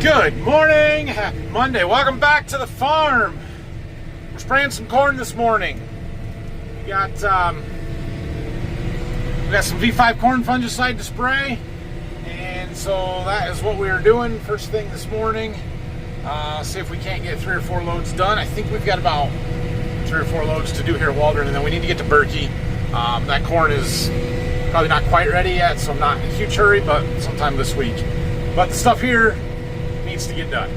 Good morning, happy Monday. Welcome back to the farm. We're spraying some corn this morning. We got some V5 corn fungicide to spray, and so that is what we are doing first thing this morning. See if we can't get 3 or 4 loads done. I think we've got about 3 or 4 loads to do here at Waldron, and then we need to get to Berkey. That corn is probably not quite ready yet, so I'm not in a huge hurry, but sometime this week. But the stuff here needs to get done.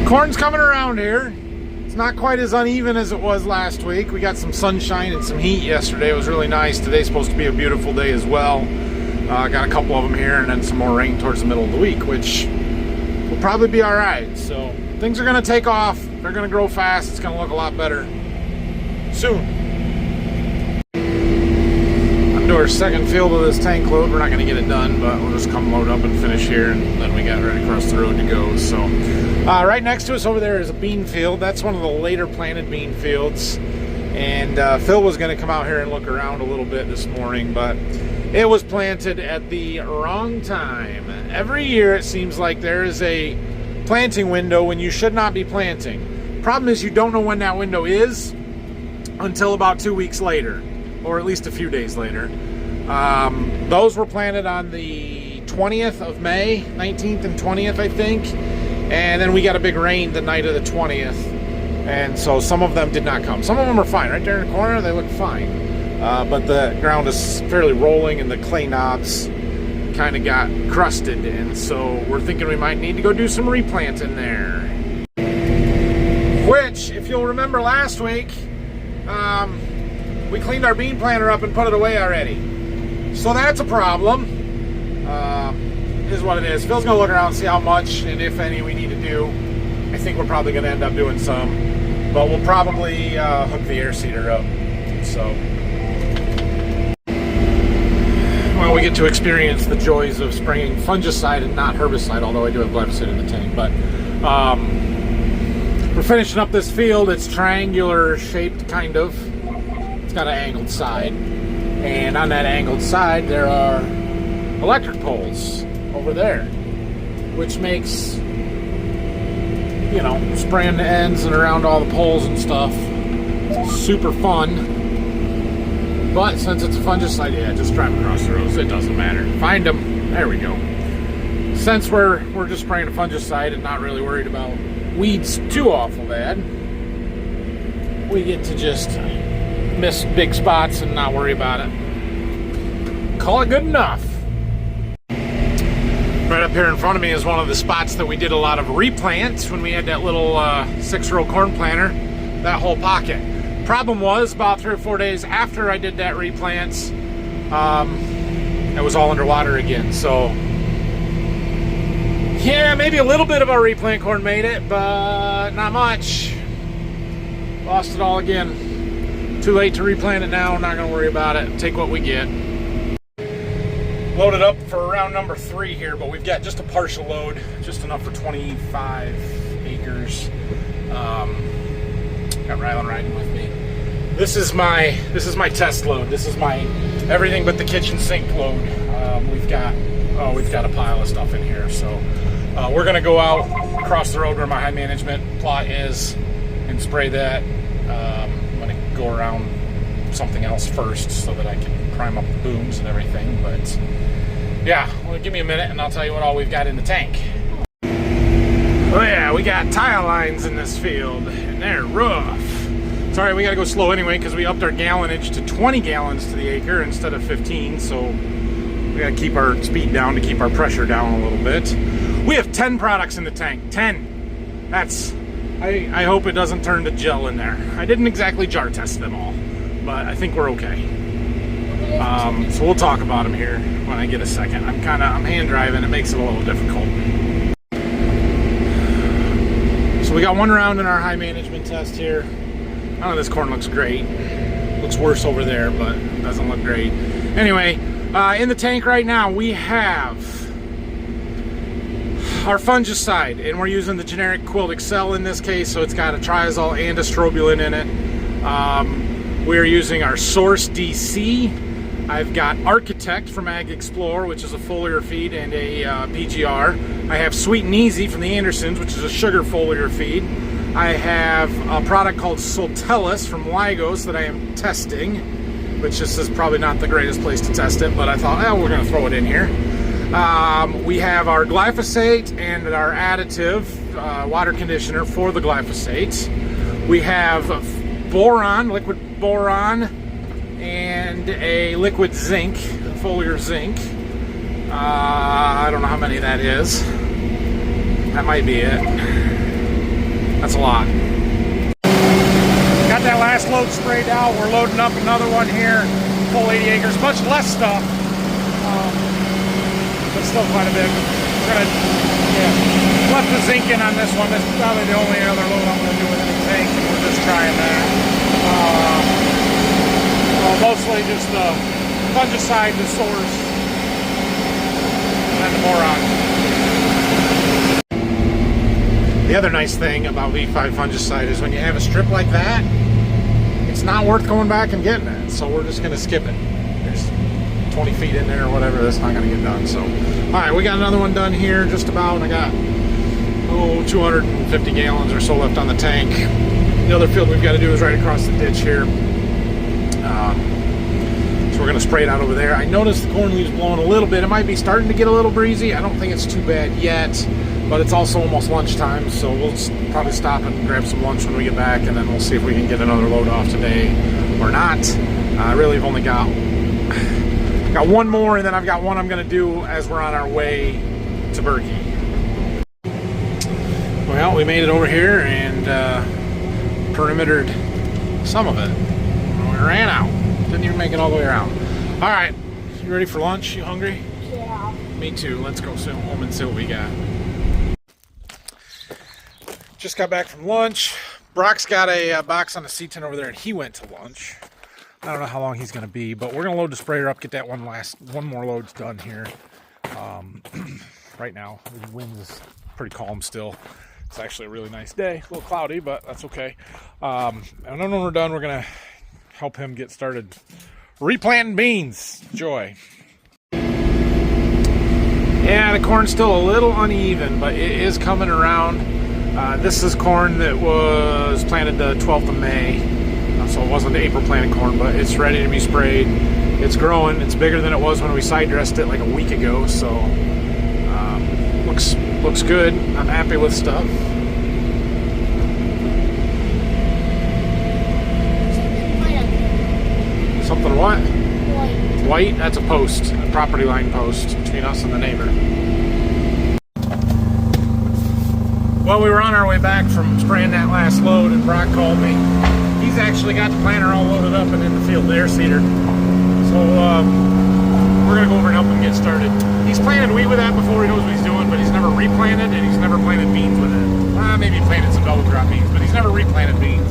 Corn's coming around here. It's not quite as uneven as it was last week. We got some sunshine and some heat yesterday. It was really nice. Today's supposed to be a beautiful day as well. Got a couple of them here, and then some more rain towards the middle of the week, which will probably be all right. So things are going to take off. They're going to grow fast. It's going to look a lot better soon. I'm doing our second field of this tank load. We're not going to get it done, but we'll just come load up and finish here, and then we got right across the road to go. So right next to us over there is a bean field. That's one of the later planted bean fields. And Phil was going to come out here and look around a little bit this morning, but it was planted at the wrong time. Every year it seems like there is a planting window when you should not be planting. Problem is you don't know when that window is until about 2 weeks later, or at least a few days later. Those were planted on the 20th of May, 19th and 20th, I think. And then we got a big rain the night of the 20th. And so some of them did not come. Some of them are fine. Right there in the corner, they look fine. But the ground is fairly rolling and the clay knobs kind of got crusted. And so we're thinking we might need to go do some replanting there. Which, if you'll remember last week, we cleaned our bean planter up and put it away already. So that's a problem. Is what it is. Phil's going to look around and see how much and if any we need to do. I think we're probably going to end up doing some. But we'll probably hook the air seeder up. So, well, we get to experience the joys of spraying fungicide and not herbicide, although I do have glyphosate in the tank. But we're finishing up this field. It's triangular shaped, kind of. It's got an angled side. And on that angled side, there are electric poles over there, which makes, you know, spraying the ends and around all the poles and stuff super fun. But since it's a fungicide, yeah, just drive across the roads, it doesn't matter. Find them. There we go. Since we're just spraying a fungicide and not really worried about weeds too awful bad, we get to just miss big spots and not worry about it. Call it good enough. Right up here in front of me is one of the spots that we did a lot of replant when we had that little 6-row corn planter, that whole pocket. Problem was, about 3 or 4 days after I did that replant, it was all underwater again. So, yeah, maybe a little bit of our replant corn made it, but not much. Lost it all again. Too late to replant it now, not gonna worry about it. Take what we get. Loaded up for round number 3 here, but we've got just a partial load, just enough for 25 acres. Got Rylan riding with me. This is my test load. This is my everything but the kitchen sink load. We've got a pile of stuff in here, so we're gonna go out across the road where my high management plot is and spray that. I'm gonna go around something else first so that I can prime up the booms and everything, but yeah, well, give me a minute and I'll tell you what all we've got in the tank. Oh yeah, we got tile lines in this field and they're rough. Sorry, we gotta go slow anyway because we upped our gallonage to 20 gallons to the acre instead of 15, so we gotta keep our speed down to keep our pressure down a little bit. We have 10 products in the tank, 10. That's, I hope it doesn't turn to gel in there. I didn't exactly jar test them all, but I think we're okay. So we'll talk about them here when I get a second. I'm hand driving, it makes it a little difficult. So we got 1 round in our high management test here. I know this corn looks great. Looks worse over there, but it doesn't look great. Anyway, in the tank right now we have our fungicide, and we're using the generic Quilt Excel in this case, so it's got a triazole and a strobilurin in it. We're using our Source DC. I've got Architect from Ag Explorer, which is a foliar feed and a PGR. I have Sweet and Easy from the Andersons, which is a sugar foliar feed. I have a product called Soltellus from Lygos that I am testing, which this is probably not the greatest place to test it, but I thought, oh, we're going to throw it in here. We have our glyphosate and our additive water conditioner for the glyphosate. We have boron, liquid boron, and a liquid zinc, foliar zinc. I don't know how many that is. That might be it. That's a lot. Got that last load sprayed out. We're loading up another one here, full 80 acres, much less stuff. But still quite a bit. We're gonna, left the zinc in on this one. This is probably the only other load I'm gonna do with any zinc. We're just trying that. Well, mostly just the fungicide, the Source, and then the boron. The other nice thing about V5 fungicide is when you have a strip like that, it's not worth going back and getting it. So we're just gonna skip it. There's 20 feet in there or whatever, that's not gonna get done. So, all right, we got another one done here just about, and I got, 250 gallons or so left on the tank. The other field we've got to do is right across the ditch here. So we're gonna spray it out over there. I noticed the corn leaves blowing a little bit. It might be starting to get a little breezy. I don't think it's too bad yet, but it's also almost lunchtime, so we'll probably stop and grab some lunch when we get back, and then we'll see if we can get another load off today or not. I really have only got one more, and then I've got one I'm going to do as we're on our way to Berkey. Well, we made it over here and perimetered some of it. We ran out. Didn't even make it all the way around. All right, you ready for lunch? You hungry? Yeah. Me too. Let's go home and see what we got. Just got back from lunch. Brock's got a box on the C10 over there, and he went to lunch. I don't know how long he's going to be, but we're going to load the sprayer up, get that one more load done here. Right now, the wind is pretty calm still. It's actually a really nice day. A little cloudy, but that's okay. And then when we're done, we're going to help him get started replanting beans. Joy. Yeah, the corn's still a little uneven, but it is coming around. This is corn that was planted the 12th of May, so it wasn't April planted corn, but it's ready to be sprayed. It's growing. It's bigger than it was when we side dressed it like a week ago, so looks good. I'm happy with stuff. Something what? White. White? That's a post, a property line post between us and the neighbor. Well, we were on our way back from spraying that last load, and Brock called me. He's actually got the planter all loaded up and in the field, the air seeder. So we're gonna go over and help him get started. He's planted wheat with that before. He knows what he's doing, but he's never replanted, and he's never planted beans with it. Maybe he planted some double crop beans, but he's never replanted beans.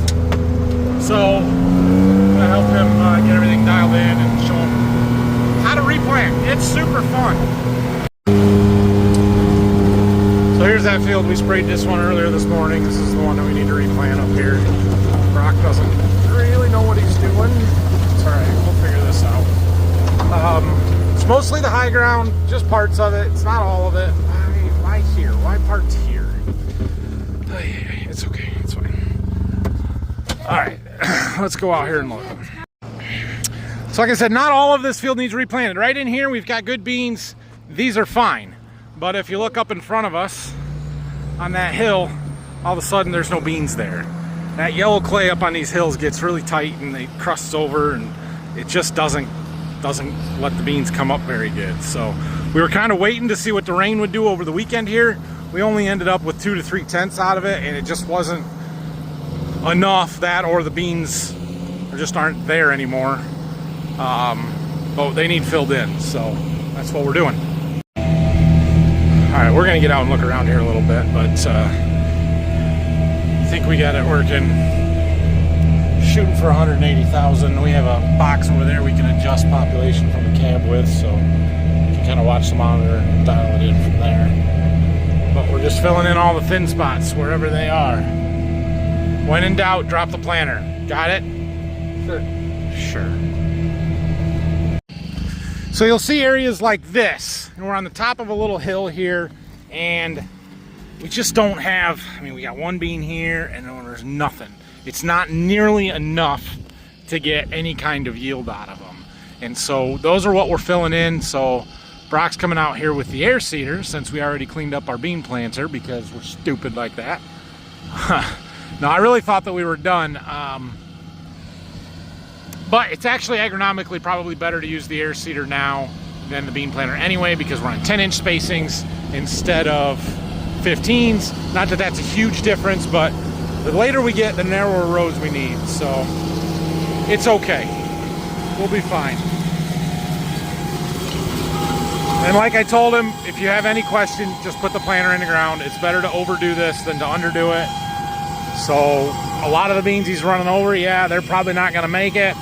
So I'm gonna help him get everything dialed in and show him how to replant. It's super fun. So here's that field. We sprayed this one earlier this morning. This is the one that we need to replant up here. Brock doesn't really know what he's doing. It's all right, we'll figure this out. It's mostly the high ground, just parts of it. It's not all of it. Why here? Why parts here? It's okay, it's fine. All right, let's go out here and look. So like I said, not all of this field needs replanted. Right in here, we've got good beans. These are fine. But if you look up in front of us on that hill, all of a sudden there's no beans there. That yellow clay up on these hills gets really tight and it crusts over, and it just doesn't let the beans come up very good. So we were kind of waiting to see what the rain would do over the weekend here. We only ended up with 2 to 3 tenths out of it, and it just wasn't enough. That or the beans just aren't there anymore. But they need filled in, so that's what we're doing. All right, we're gonna get out and look around here a little bit, but I think we got it working. Shooting for 180,000. We have a box over there we can adjust population from the cab with, so you can kind of watch the monitor and dial it in from there. But we're just filling in all the thin spots wherever they are. When in doubt, drop the planter. Got it? Sure. So you'll see areas like this, and we're on the top of a little hill here, and we just don't have, I mean, we got one bean here, and then there's nothing. It's not nearly enough to get any kind of yield out of them. And so those are what we're filling in. So Brock's coming out here with the air seeder, since we already cleaned up our bean planter because we're stupid like that. No, I really thought that we were done. But it's actually agronomically probably better to use the air seeder now than the bean planter anyway, because we're on 10-inch spacings instead of 15s. Not that that's a huge difference, but the later we get, the narrower rows we need. So it's okay. We'll be fine. And like I told him, if you have any question, just put the planter in the ground. It's better to overdo this than to underdo it. So a lot of the beans he's running over, yeah, they're probably not going to make it,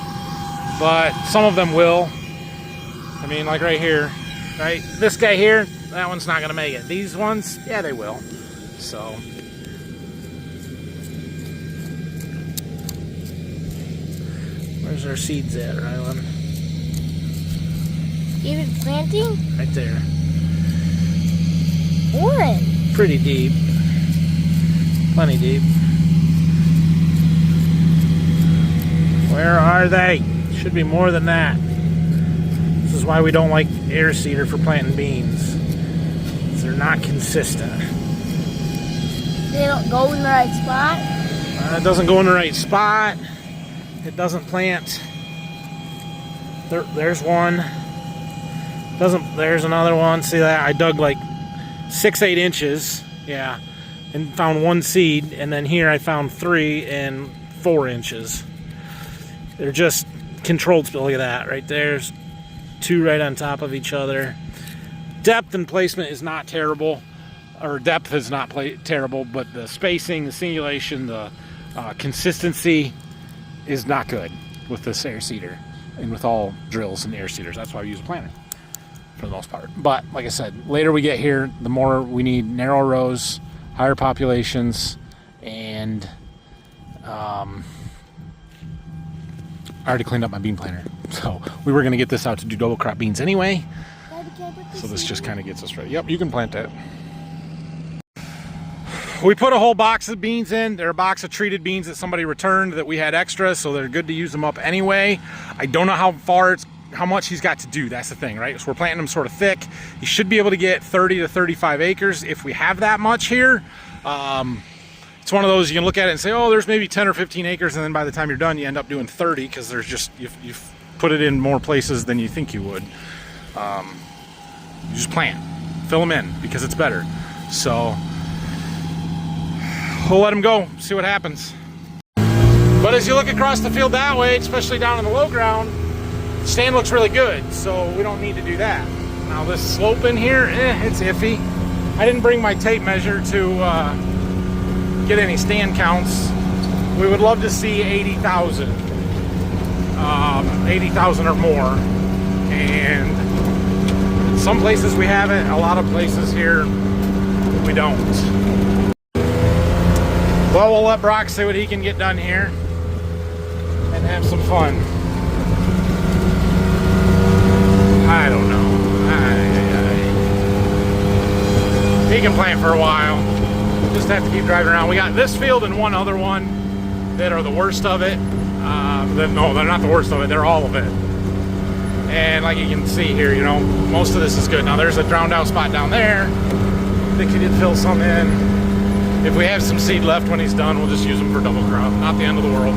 but some of them will. I mean, like right here, right? This guy here, that one's not going to make it. These ones, yeah, they will. So where's our seeds at, Rylan? Even planting? Right there. Orange. Pretty deep. Plenty deep. Where are they? Should be more than that. This is why we don't like air seeder for planting beans. They're not consistent. They don't go in the right spot? It doesn't go in the right spot. It doesn't plant. There's one. There's another one. See that? I dug like 6-8 inches. Yeah. And found one seed. And then here I found 3 and 4 inches. They're just controlled. Look at that. Right there's 2 right on top of each other. Depth and placement is not terrible. Or depth is not terrible. But the spacing, the singulation, the consistency is not good with this air seeder. And with all drills and air seeders. That's why we use a planter, for the most part. But like I said, later we get here, the more we need narrow rows, higher populations, and I already cleaned up my bean planter. So we were going to get this out to do double crop beans anyway. So this just kind of gets us ready. Yep, you can plant that. We put a whole box of beans in. They're a box of treated beans that somebody returned that we had extra, so they're good to use them up anyway. I don't know how much he's got to do. That's the thing, right? So we're planting them sort of thick. You should be able to get 30 to 35 acres if we have that much here. It's one of those you can look at it and say, oh, there's maybe 10 or 15 acres, and then by the time you're done, you end up doing 30 because there's just you've put it in more places than you think you would. You just plant, fill them in because it's better. So we'll let them go, see what happens. But as you look across the field that way, especially down in the low ground, the stand looks really good, so we don't need to do that. Now this slope in here, it's iffy. I didn't bring my tape measure to get any stand counts. We would love to see 80,000. 80,000 or more. And some places we have it, a lot of places here we don't. Well, we'll let Brock see what he can get done here and have some fun. I don't know. He can plant for a while. Just have to keep driving around. We got this field and one other one that are the worst of it. No, they're not the worst of it. They're all of it. And like you can see here, you know, most of this is good. Now there's a drowned out spot down there. I think he did fill some in. If we have some seed left when he's done, we'll just use them for double crop. Not the end of the world.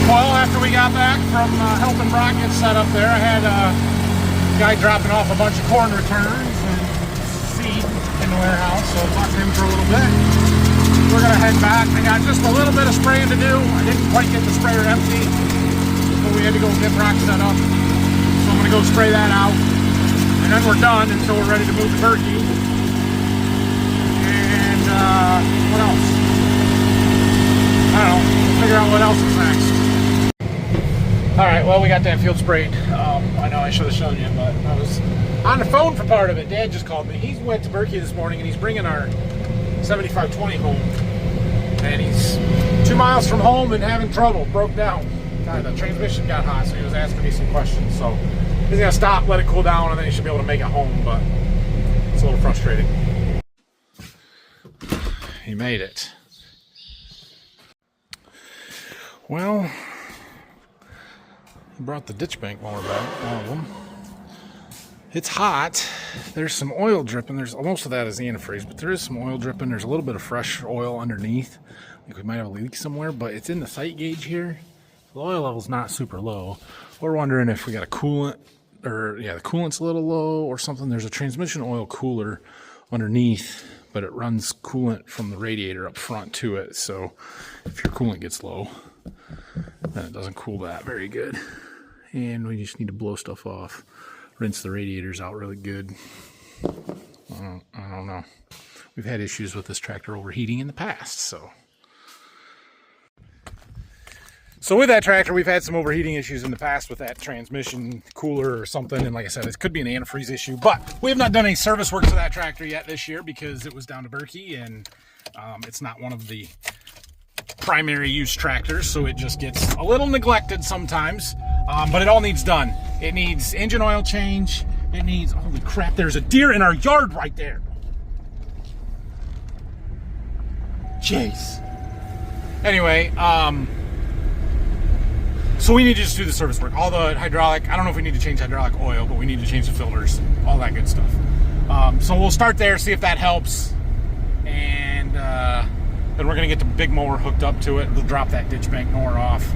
Well, after we got back from helping Brock get set up there, I had a guy dropping off a bunch of corn returns and seed in the warehouse, so I'll talk to him for a little bit. We're gonna head back. I got just a little bit of spraying to do. I didn't quite get the sprayer empty, so we had to go get Brock set up. So I'm gonna go spray that out, and then we're done until we're ready to move the turkey. And what else? I don't know. We'll figure out what else is next. All right, right, well, we got that field sprayed. I know I should have shown you, but I was on the phone for part of it. Dad just called me. He went to Berkey this morning, and he's bringing our 7520 home. And he's 2 miles from home and having trouble, broke down. The transmission got hot, so he was asking me some questions. So he's gonna stop, let it cool down, and then he should be able to make it home, but it's a little frustrating. He made it. Well, he brought the ditch bank mower back, all of them. It's hot. There's some oil dripping. Most of that is antifreeze, but there is some oil dripping. There's a little bit of fresh oil underneath. Like we might have a leak somewhere, but it's in the sight gauge here. The oil level's not super low. We're wondering if we got a coolant, or the coolant's a little low or something. There's a transmission oil cooler underneath, but it runs coolant from the radiator up front to it. So if your coolant gets low, then it doesn't cool that very good. And we just need to blow stuff off. Rinse the radiators out really good. I don't know. We've had issues with this tractor overheating in the past, so with that tractor, we've had some overheating issues in the past with that transmission cooler or something. And like I said, it could be an antifreeze issue, but we have not done any service work to that tractor yet this year because it was down to Berkey, and it's not one of the primary use tractors, so it just gets a little neglected sometimes. But it all needs done. It needs engine oil change. It needs, holy crap, there's a deer in our yard right there. Jeez. Anyway, so we need to just do the service work. All the hydraulic, I don't know if we need to change hydraulic oil, but we need to change the filters, all that good stuff. So we'll start there, see if that helps. And then we're gonna get the big mower hooked up to it. We'll drop that ditch bank mower off.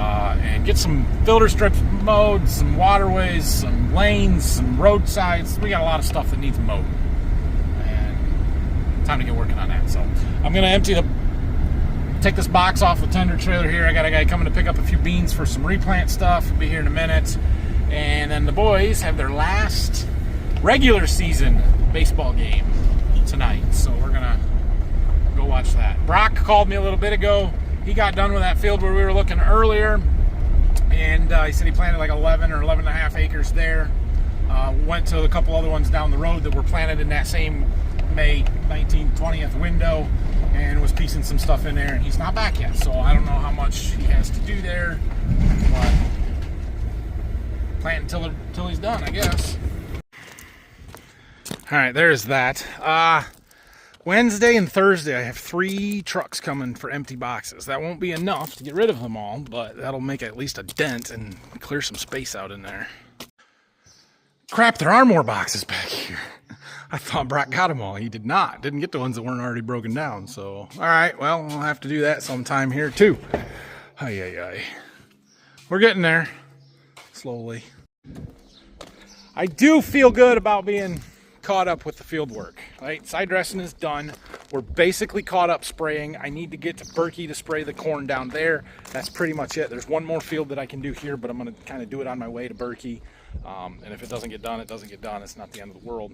And get some filter strips mowed, some waterways, some lanes, some roadsides. We got a lot of stuff that needs mowed. And time to get working on that. So I'm going to take this box off the tender trailer here. I got a guy coming to pick up a few beans for some replant stuff. He'll be here in a minute. And then the boys have their last regular season baseball game tonight. So we're going to go watch that. Brock called me a little bit ago. He got done with that field where we were looking earlier, and he said he planted like 11 or 11 and a half acres there. Went to a couple other ones down the road that were planted in that same May 19th, 20th window, and was piecing some stuff in there, and he's not back yet, so I don't know how much he has to do there, but plant until he's done, I guess. All right, there's that. Wednesday and Thursday, I have 3 trucks coming for empty boxes. That won't be enough to get rid of them all, but that'll make at least a dent and clear some space out in there. Crap, there are more boxes back here. I thought Brock got them all. He did not. Didn't get the ones that weren't already broken down. So, all right, well, we'll have to do that sometime here too. Ay. We're getting there, slowly. I do feel good about being caught up with the field work. Right, side dressing is done. We're basically caught up spraying. I need to get to Berkey to spray the corn down there. That's pretty much it. There's one more field that I can do here, but I'm going to kind of do it on my way to Berkey. And if it doesn't get done, it doesn't get done. It's not the end of the world.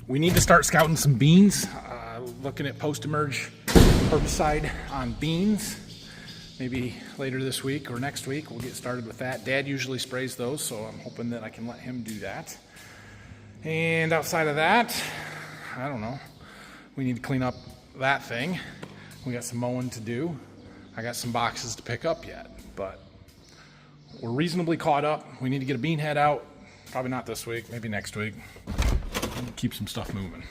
We need to start scouting some beans. Looking at post-emerge herbicide on beans. Maybe later this week or next week we'll get started with that. Dad usually sprays those, so I'm hoping that I can let him do that. And outside of that, I don't know. We need to clean up that thing. We got some mowing to do. I got some boxes to pick up yet, but we're reasonably caught up. We need to get a bean head out. Probably not this week, maybe next week. Keep some stuff moving.